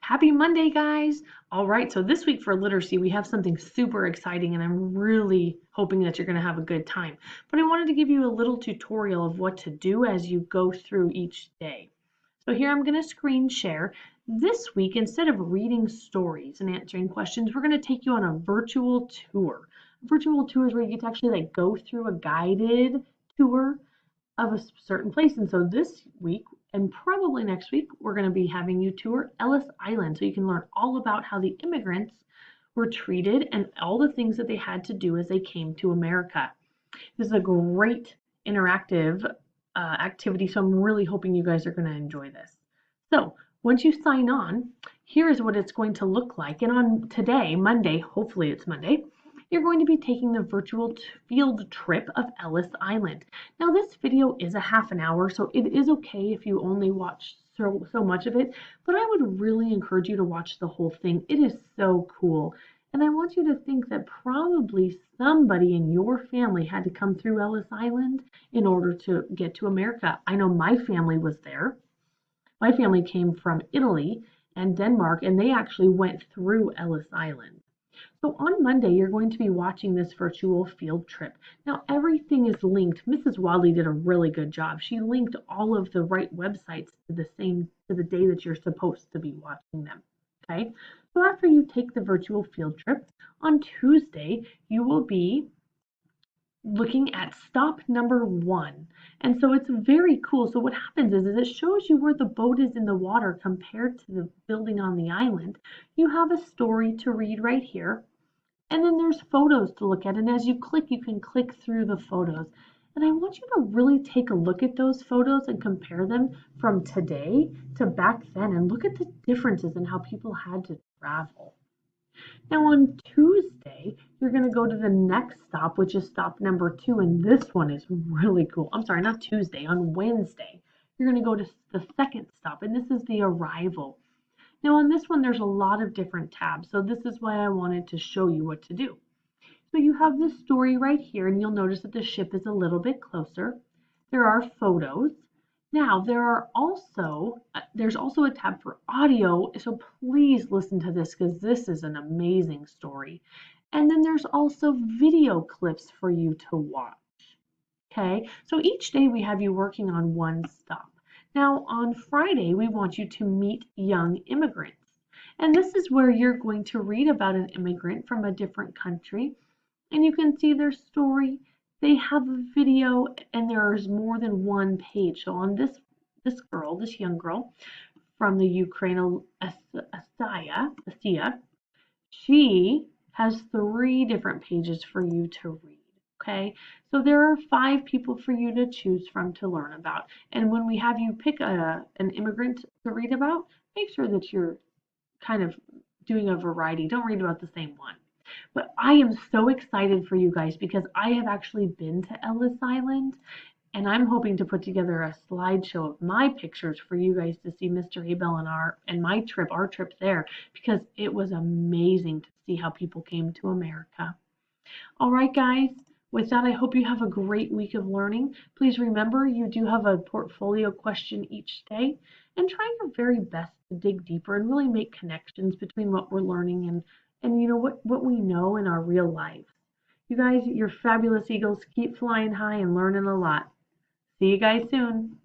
Happy Monday, guys! All right, so this week for literacy, we have something super exciting, and I'm really hoping that you're going to have a good time. But I wanted to give you a little tutorial of what to do as you go through each day. So here I'm going to screen share. This week, instead of reading stories and answering questions, we're going to take you on a virtual tour. A virtual tour is where you get to actually go through a guided tour of a certain place. And so this week and probably next week, we're going to be having you tour Ellis Island so you can learn all about how the immigrants were treated and all the things that they had to do as they came to America. This is a great interactive activity, so I'm really hoping you guys are going to enjoy this. So once you sign on, here is what it's going to look like. And on today, Monday, hopefully it's Monday, you're going to be taking the virtual field trip of Ellis Island. Now this video is a half an hour, so it is okay if you only watch so much of it, but I would really encourage you to watch the whole thing. It is so cool. And I want you to think that probably somebody in your family had to come through Ellis Island in order to get to America. I know my family was there. My family came from Italy and Denmark, and they actually went through Ellis Island. So on Monday, you're going to be watching this virtual field trip. Now, everything is linked. Mrs. Wadley did a really good job. She linked all of the right websites to the day that you're supposed to be watching them. Okay, so after you take the virtual field trip, on Tuesday, you will be looking at stop number 1. And so it's very cool. So what happens is it shows you where the boat is in the water compared to the building on the island. You have a story to read right here. And then there's photos to look at. And as you click, you can click through the photos. And I want you to really take a look at those photos and compare them from today to back then and look at the differences in how people had to travel. Now on Tuesday, you're going to go to the next stop, which is stop number 2, and this one is really cool. I'm sorry, not Tuesday, on Wednesday. You're going to go to the second stop, and this is the arrival. Now on this one, there's a lot of different tabs, so this is why I wanted to show you what to do. So you have this story right here, and you'll notice that the ship is a little bit closer. There are photos. Now there's also a tab for audio, so please listen to this because this is an amazing story. And then there's also video clips for you to watch. Okay, so each day we have you working on one stop. Now on Friday, we want you to meet young immigrants. And this is where you're going to read about an immigrant from a different country, and you can see their story. They have a video, and there is more than one page. So on this young girl from the Ukraine, Asia, she has 3 different pages for you to read. Okay, so there are 5 people for you to choose from to learn about. And when we have you pick an immigrant to read about, make sure that you're kind of doing a variety. Don't read about the same one. But I am so excited for you guys because I have actually been to Ellis Island, and I'm hoping to put together a slideshow of my pictures for you guys to see Mr. Abel and our trip there, because it was amazing to see how people came to America. All right, guys. With that, I hope you have a great week of learning. Please remember you do have a portfolio question each day, and try your very best to dig deeper and really make connections between what we're learning and what we know in our real lives. You guys, you're fabulous eagles. Keep flying high and learning a lot. See you guys soon.